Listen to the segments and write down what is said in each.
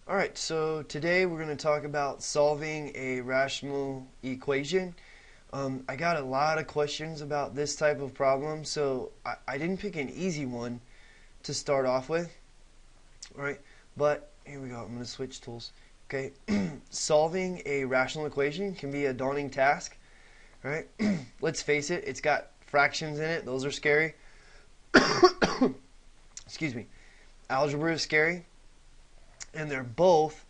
Alright, so today we're going to talk about solving a rational equation. I got a lot of questions about this type of problem, so I didn't pick an easy one to start off with. Alright, but here we go. I'm going to switch tools. Okay, solving a rational equation can be a daunting task. Alright, let's face it, it's got fractions in it. Those are scary. Excuse me. Algebra is scary. And they're both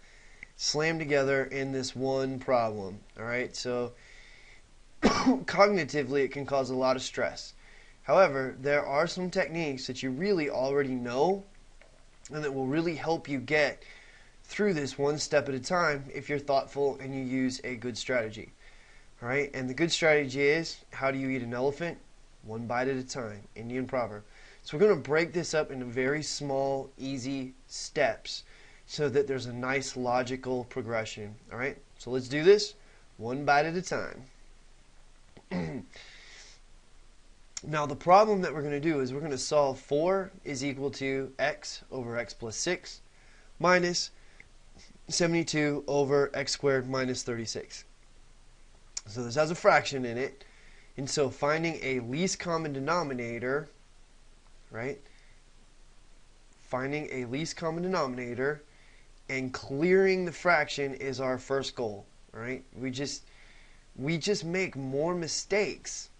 slammed together in this one problem. Alright, so cognitively it can cause a lot of stress. However, there are some techniques that you really already know and that will really help you get through this one step at a time if you're thoughtful and you use a good strategy. Alright, and the good strategy is, how do you eat an elephant? One bite at a time. Indian proverb. So we're going to break this up into very small, easy steps so that there's a nice logical progression. Alright, so let's do this one bite at a time. Now the problem that we're going to do is we're going to solve 4 is equal to x over x plus 6 minus 72 over x squared minus 36. So this has a fraction in it, and so finding a least common denominator, right? Finding a least common denominator and clearing the fraction is our first goal. All right, we just make more mistakes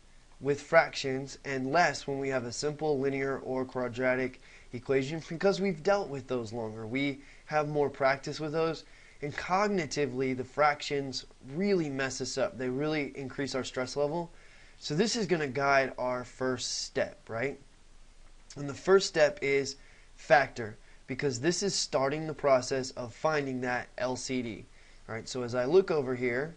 with fractions and less when we have a simple linear or quadratic equation because we've dealt with those longer. We have more practice with those, and cognitively the fractions really mess us up. They really increase our stress level. So this is going to guide our first step, right? And the first step is factor, because this is starting the process of finding that LCD. Alright, so as I look over here,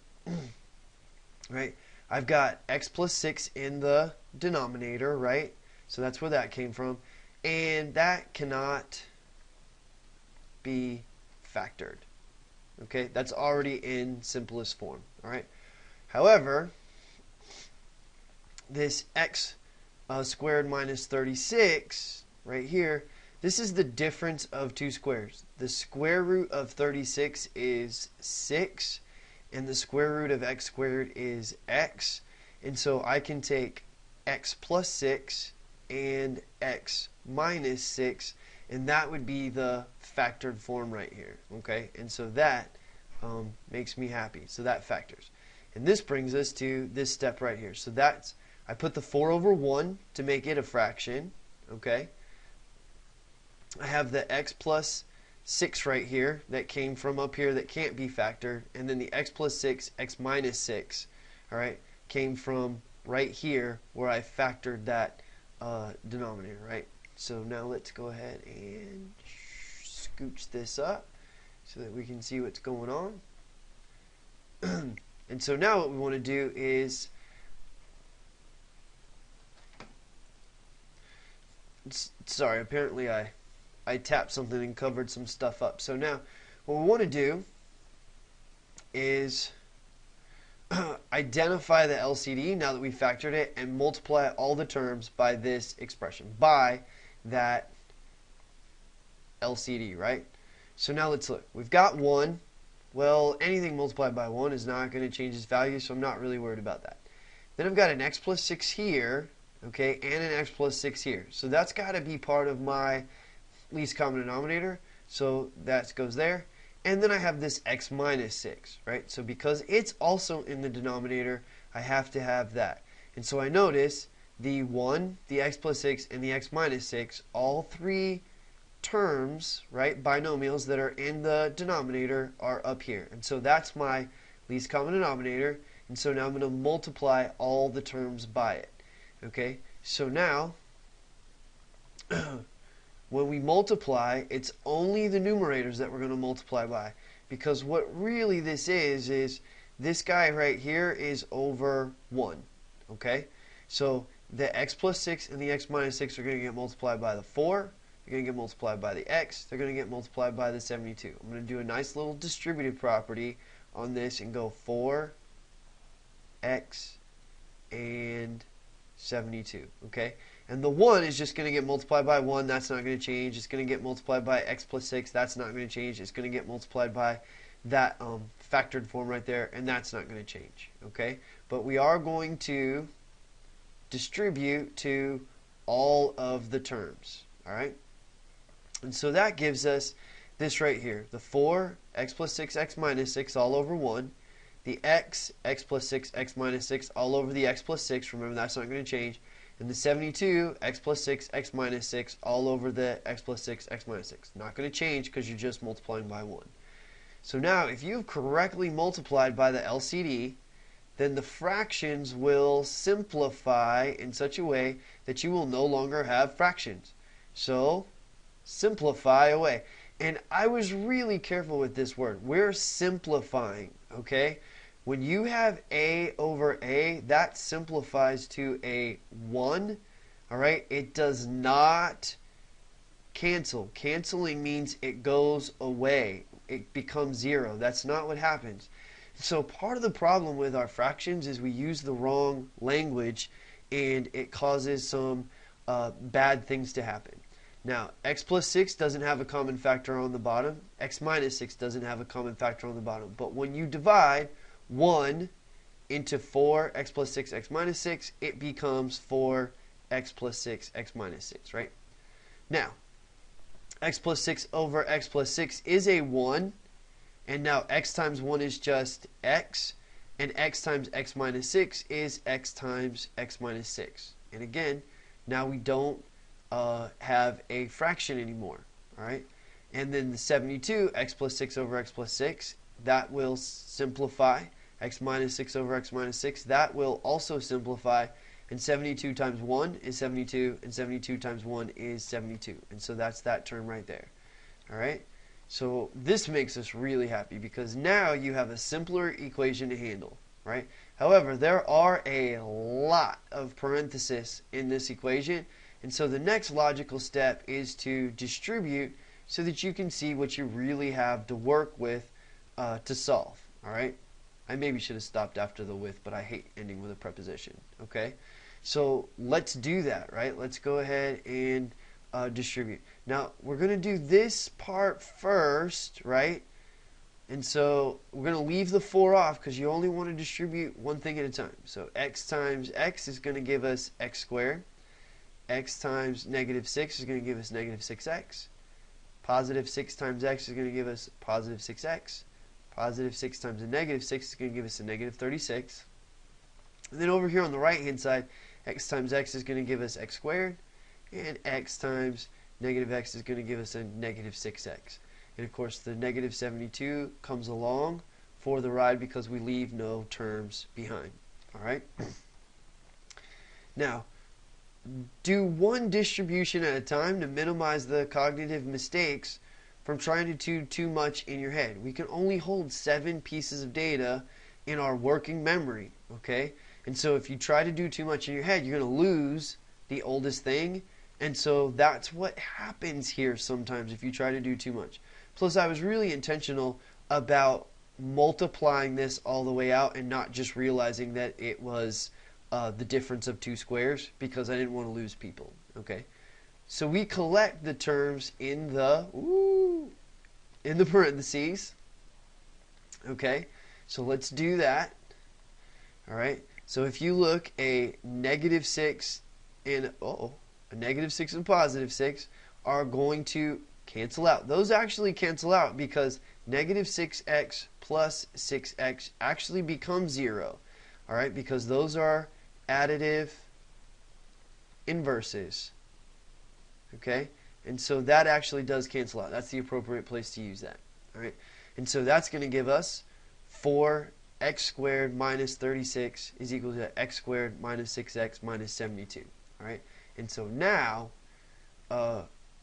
right, I've got x plus 6 in the denominator, right? So that's where that came from. And that cannot be factored. Okay, that's already in simplest form. Alright. However, this x squared minus 36 right here, this is the difference of two squares. The square root of 36 is 6, and the square root of x squared is x. And so I can take x plus 6 and x minus 6, and that would be the factored form right here. Okay, and so that makes me happy. So that factors. And this brings us to this step right here. So that's, I put the 4 over 1 to make it a fraction. Okay. I have the x plus 6 right here that came from up here that can't be factored, and then the x plus 6, x minus 6, alright, came from right here where I factored that denominator, right? So now let's go ahead and scooch this up so that we can see what's going on. And so now what we want to do is sorry, apparently I tapped something and covered some stuff up. So now what we want to do is identify the LCD now that we factored it and multiply all the terms by this expression, by that LCD, right? So now let's look. We've got 1. Well, anything multiplied by 1 is not going to change its value, so I'm not really worried about that. Then I've got an x plus 6 here, okay, and an x plus 6 here. So that's got to be part of my least common denominator, so that goes there. And then I have this x minus 6, right? So because it's also in the denominator, I have to have that. And so I notice the 1, the x plus 6, and the x minus 6, all 3 terms, right, binomials that are in the denominator are up here. And so that's my least common denominator. And so now I'm going to multiply all the terms by it. Okay? So now when we multiply, it's only the numerators that we're going to multiply by. Because what really this is this guy right here is over 1. Okay? So the x plus 6 and the x minus 6 are going to get multiplied by the 4. They're going to get multiplied by the x. They're going to get multiplied by the 72. I'm going to do a nice little distributive property on this and go 4x and 72. Okay? And the 1 is just going to get multiplied by 1. That's not going to change. It's going to get multiplied by x plus 6. That's not going to change. It's going to get multiplied by that factored form right there, and that's not going to change. Okay? But we are going to distribute to all of the terms. All right? And so that gives us this right here. The 4, x plus 6, x minus 6 all over 1. The x plus 6, x minus 6 all over the x plus 6. Remember, that's not going to change. And the 72, x plus 6, x minus 6 all over the x plus 6, x minus 6. Not going to change because you're just multiplying by 1. So now, if you've correctly multiplied by the LCD, then the fractions will simplify in such a way that you will no longer have fractions. So, simplify away. And I was really careful with this word. We're simplifying, okay? When you have a over a, that simplifies to a 1, all right? It does not cancel. Canceling means it goes away. It becomes 0. That's not what happens. So part of the problem with our fractions is we use the wrong language, and it causes some bad things to happen. Now, x plus 6 doesn't have a common factor on the bottom. X minus 6 doesn't have a common factor on the bottom. But when you divide 1 into 4, x plus 6, x minus 6, it becomes 4, x plus 6, x minus 6, right? Now, x plus 6 over x plus 6 is a 1. And now x times 1 is just x. And x times x minus 6 is x times x minus 6. And again, now we don't have a fraction anymore. All right? And then the 72, x plus 6 over x plus 6, that will simplify. X minus 6 over x minus 6, that will also simplify. And 72 times 1 is 72, and 72 times 1 is 72. And so that's that term right there. All right? So this makes us really happy because now you have a simpler equation to handle, right? However, there are a lot of parentheses in this equation, and so the next logical step is to distribute so that you can see what you really have to work with to solve, all right? I maybe should have stopped after the with, but I hate ending with a preposition, okay? So let's do that, right? Let's go ahead and distribute. Now, we're going to do this part first, right? And so we're going to leave the 4 off because you only want to distribute one thing at a time. So x times x is going to give us x squared. X times negative 6 is going to give us negative 6x. Positive 6 times x is going to give us positive 6x. Positive 6 times a negative 6 is going to give us a negative 36. And then over here on the right hand side, x times x is going to give us x squared. And x times negative x is going to give us a negative 6x. And of course the negative 72 comes along for the ride because we leave no terms behind. Alright? Now, do one distribution at a time to minimize the cognitive mistakes from trying to do too much in your head. We can only hold 7 pieces of data in our working memory. Okay? And so if you try to do too much in your head, you're going to lose the oldest thing. And so that's what happens here sometimes if you try to do too much. Plus, I was really intentional about multiplying this all the way out and not just realizing that it was the difference of 2 squares because I didn't want to lose people. Okay, so we collect the terms in the parentheses. Okay, so let's do that. All right, so if you look, a negative 6 and a negative 6 and positive 6 are going to cancel out. Those actually cancel out because negative 6x plus 6x actually becomes 0. All right, because those are additive inverses. Okay, and so that actually does cancel out. That's the appropriate place to use that. All right, and so that's going to give us 4x squared minus 36 is equal to x squared minus 6x minus 72. All right. And so now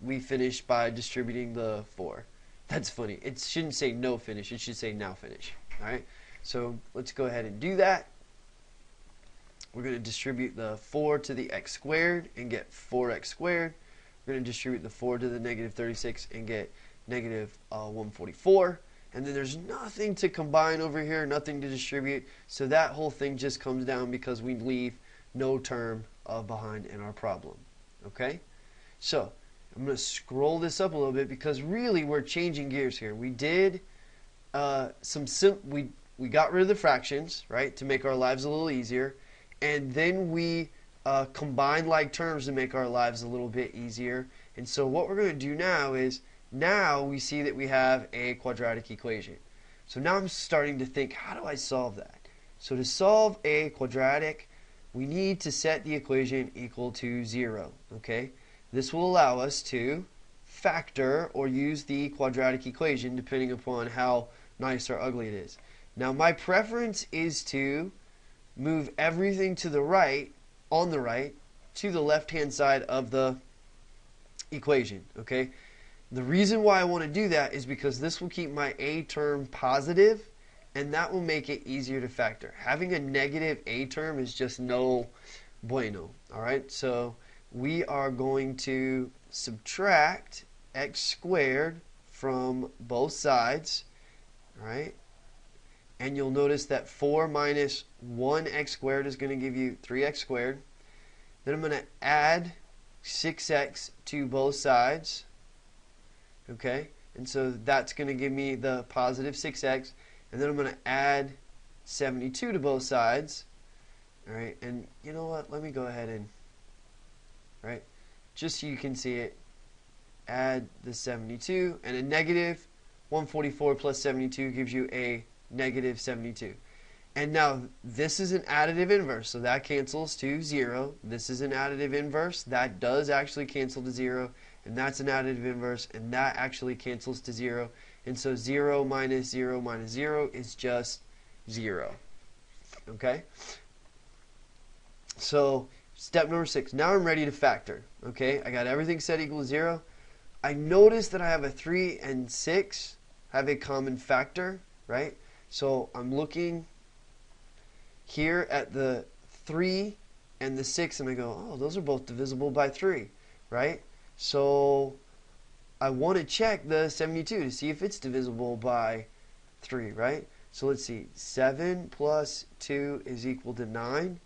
we finish by distributing the 4. That's funny. It shouldn't say no finish. It should say now finish. All right. So let's go ahead and do that. We're going to distribute the 4 to the x squared and get 4x squared. We're going to distribute the 4 to the negative 36 and get negative 144. And then there's nothing to combine over here, nothing to distribute. So that whole thing just comes down because we leave no term behind in our problem. Okay? So, I'm going to scroll this up a little bit because really we're changing gears here. We did we got rid of the fractions, right, to make our lives a little easier, and then we combined like terms to make our lives a little bit easier. And so what we're going to do now is, now we see that we have a quadratic equation. So now I'm starting to think, how do I solve that? So to solve a quadratic, we need to set the equation equal to 0, okay? This will allow us to factor or use the quadratic equation depending upon how nice or ugly it is. Now my preference is to move everything to the right, on the right, to the left-hand side of the equation, okay? The reason why I want to do that is because this will keep my a term positive, and that will make it easier to factor. Having a negative a term is just no bueno, alright? So we are going to subtract x squared from both sides, alright? And you'll notice that 4 minus 1x squared is going to give you 3x squared. Then I'm going to add 6x to both sides. Okay? And so that's going to give me the positive 6x. And then I'm going to add 72 to both sides. Alright? And you know what? Let me go ahead and, right, just so you can see it, add the 72. And a negative 144 plus 72 gives you a negative 72. And now this is an additive inverse, so that cancels to 0. This is an additive inverse, that does actually cancel to 0. And that's an additive inverse, and that actually cancels to 0. And so 0 minus 0 minus 0 is just 0. Okay? So step number 6. Now I'm ready to factor. Okay? I got everything set equal to 0. I notice that I have a 3 and 6 have a common factor, right? So I'm looking here at the 3 and the 6, and I go, oh, those are both divisible by 3, right? So I want to check the 72 to see if it's divisible by 3, right? So let's see, 7 plus 2 is equal to 9,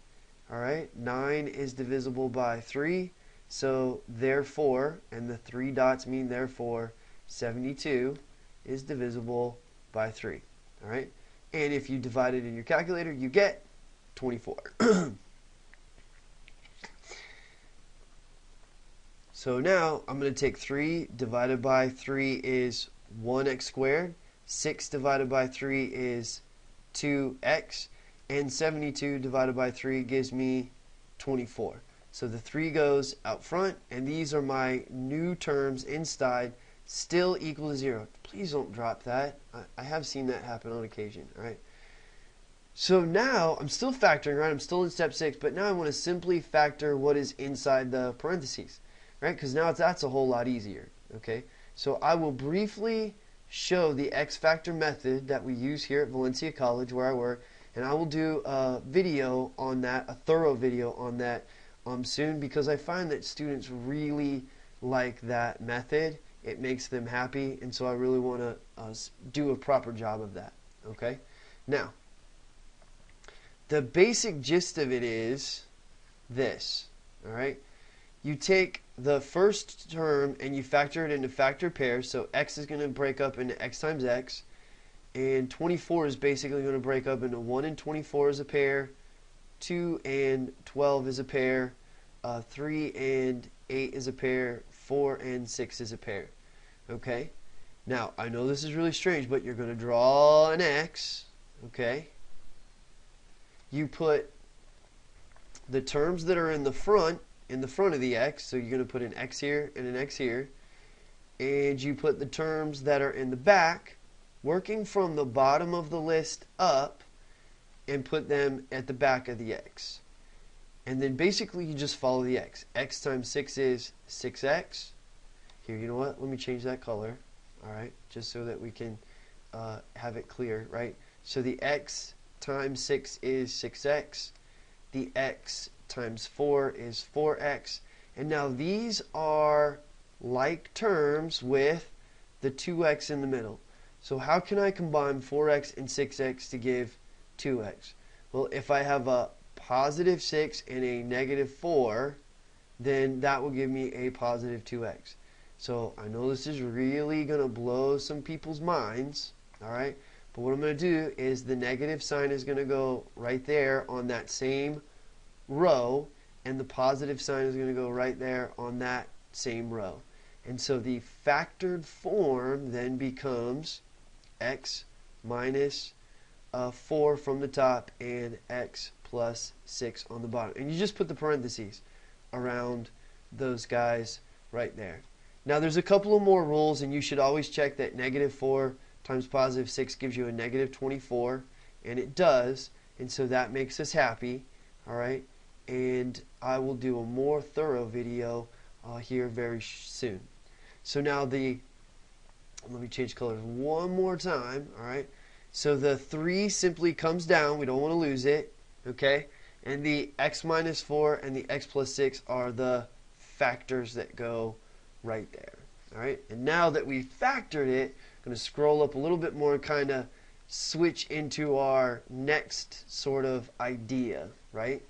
all right? 9 is divisible by 3, so therefore, and the 3 dots mean therefore, 72 is divisible by 3. All right, and if you divide it in your calculator, you get 24. So now I'm going to take 3 divided by 3 is 1x squared. 6 divided by 3 is 2x. And 72 divided by 3 gives me 24. So the 3 goes out front, and these are my new terms inside, still equal to 0. Please don't drop that. I have seen that happen on occasion. All right. So now I'm still factoring, right? I'm still in step 6, but now I want to simply factor what is inside the parentheses, right? Because now that's a whole lot easier. Okay. So I will briefly show the X factor method that we use here at Valencia College where I work, and I will do a video on that, a thorough video on that soon, because I find that students really like that method. It makes them happy, and so I really want to do a proper job of that. Okay? Now, the basic gist of it is this. All right? You take the first term and you factor it into factor pairs, so x is going to break up into x times x, and 24 is basically going to break up into 1 and 24 as a pair, 2 and 12 is a pair, 3 and 8 is a pair, 4 and 6 is a pair. Okay? Now, I know this is really strange, but you're going to draw an X. Okay? You put the terms that are in the front of the X, so you're going to put an X here and an X here. And you put the terms that are in the back, working from the bottom of the list up, and put them at the back of the X. And then basically you just follow the X. X times 6 is 6x. Here, you know what? Let me change that color. Alright, just so that we can have it clear, right? So the X times 6 is 6x. The X times 4 is 4x. And now these are like terms with the 2x in the middle. So how can I combine 4x and 6x to give 2x? Well, if I have a positive 6 and a negative 4, then that will give me a positive 2x. So I know this is really going to blow some people's minds, all right? But what I'm going to do is the negative sign is going to go right there on that same row, and the positive sign is going to go right there on that same row. And so the factored form then becomes x minus 4 from the top and x plus 6 on the bottom. And you just put the parentheses around those guys right there. Now there's a couple of more rules, and you should always check that negative 4 times positive 6 gives you a negative 24, and it does, and so that makes us happy, all right? And I will do a more thorough video here very soon. So now let me change colors one more time, all right? So the 3 simply comes down, we don't want to lose it, okay? And the x minus 4 and the x plus 6 are the factors that go right there, all right? And now that we've factored it, I'm going to scroll up a little bit more and kind of switch into our next sort of idea, right?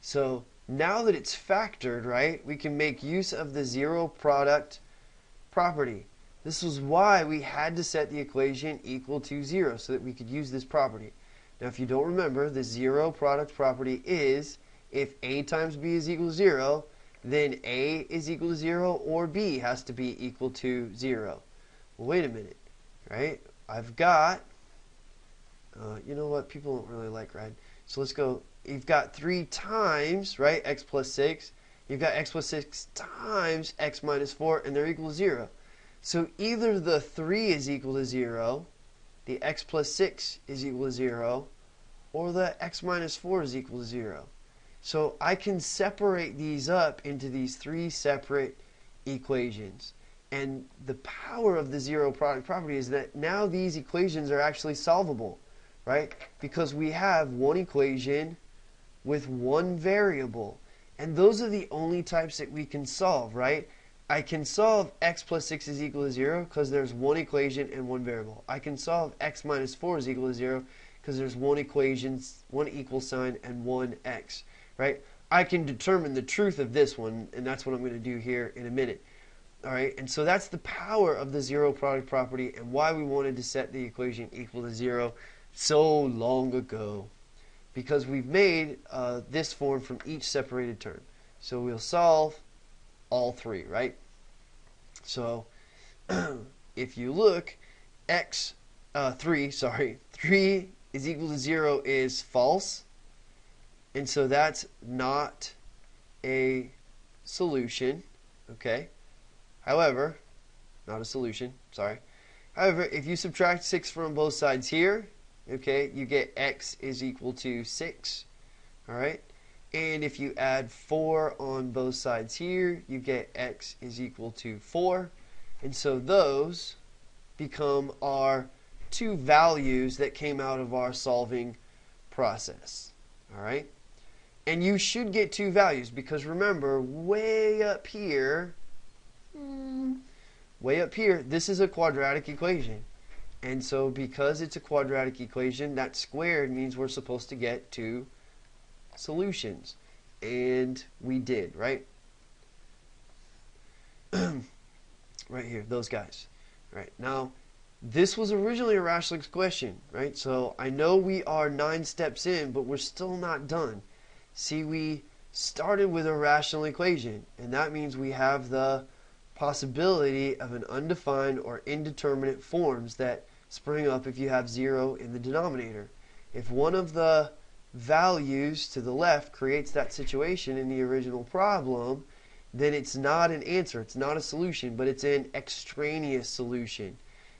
So now that it's factored, right, we can make use of the zero product property. This was why we had to set the equation equal to 0 so that we could use this property. Now if you don't remember, the zero product property is if a times b is equal to 0, then a is equal to 0 or b has to be equal to 0. Well, wait a minute, right? I've got, you know what, people don't really like red. So let's go, you've got 3 times, right, x plus 6. You've got x plus 6 times x minus 4, and they're equal to 0. So either the 3 is equal to 0, the x plus 6 is equal to 0, or the x minus 4 is equal to 0. So I can separate these up into these 3 separate equations. And the power of the zero product property is that now these equations are actually solvable, right? Because we have one equation with one variable. And those are the only types that we can solve, right? I can solve x plus 6 is equal to 0 because there's one equation and one variable. I can solve x minus 4 is equal to 0 because there's one equation, one equal sign, and one x, right? I can determine the truth of this one, and that's what I'm going to do here in a minute. All right, and so that's the power of the zero product property and why we wanted to set the equation equal to 0 so long ago. Because we've made this form from each separated term. So we'll solve all 3, right? So if you look, 3 is equal to 0 is false. And so that's not a solution, okay? However, not a solution, sorry. However, if you subtract 6 from both sides here, okay, you get x is equal to 6, all right? And if you add 4 on both sides here, you get x is equal to 4. And so those become our 2 values that came out of our solving process, all right? And you should get 2 values because remember, way up here, this is a quadratic equation. And so because it's a quadratic equation, that squared means we're supposed to get 2 solutions. And we did, right? Right here, those guys. Right, now, this was originally a rational question, right? So I know we are 9 steps in, but we're still not done. See, we started with a rational equation, and that means we have the possibility of an undefined or indeterminate forms that spring up if you have 0 in the denominator. If one of the values to the left creates that situation in the original problem, then it's not an answer, it's not a solution, but it's an extraneous solution.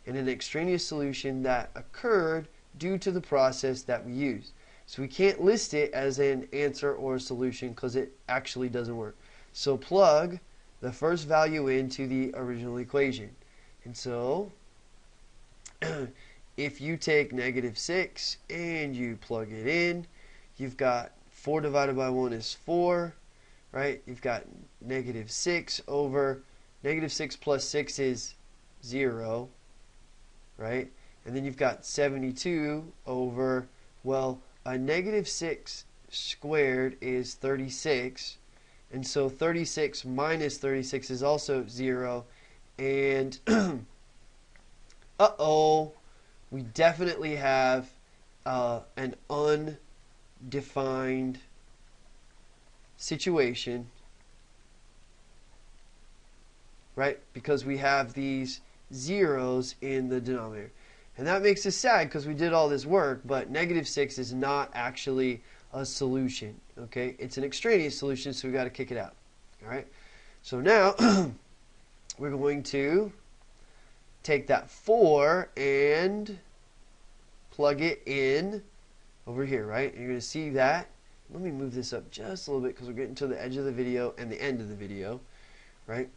And an extraneous solution that occurred due to the process that we used. So we can't list it as an answer or a solution because it actually doesn't work. So plug the first value into the original equation. And so if you take -6 and you plug it in, you've got 4 divided by 1 is 4, right? You've got -6 over -6 plus 6 is 0, right? And then you've got 72 over, well, a -6 squared is 36. And so 36 minus 36 is also 0. And uh-oh, we definitely have an undefined situation, right? Because we have these zeros in the denominator. And that makes us sad because we did all this work, but -6 is not actually a solution, okay? It's an extraneous solution, so we got to kick it out, all right? So now we're going to take that 4 and plug it in over here, right? And you're going to see that. Let me move this up just a little bit because we're getting to the edge of the video and the end of the video, right?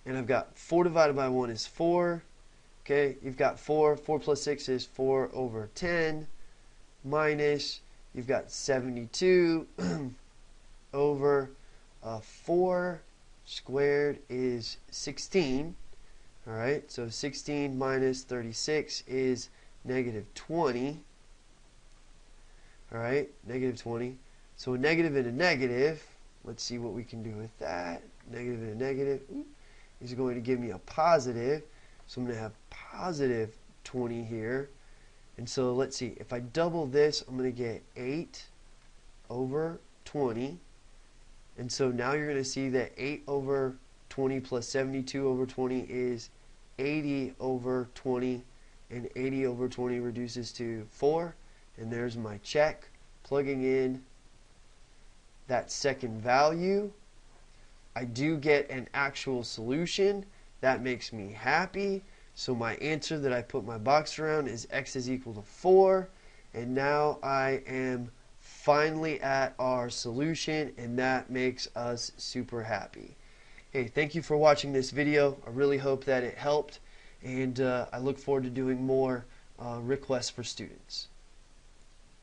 And I've got 4 divided by 1 is 4. Okay, you've got 4. 4 plus 6 is 4 over 10. Minus, you've got 72 over 4 squared is 16. All right, so 16 minus 36 is -20. All right, -20. So a negative and a negative, let's see what we can do with that. Negative and a negative is going to give me a positive. So I'm going to have positive 20 here. And so let's see, if I double this, I'm going to get 8 over 20. And so now you're going to see that 8 over 20 plus 72 over 20 is 80 over 20. And 80 over 20 reduces to 4. And there's my check, plugging in that second value. I do get an actual solution. That makes me happy. So my answer that I put my box around is x is equal to 4. And now I am finally at our solution, and that makes us super happy. Hey, thank you for watching this video. I really hope that it helped, and I look forward to doing more requests for students.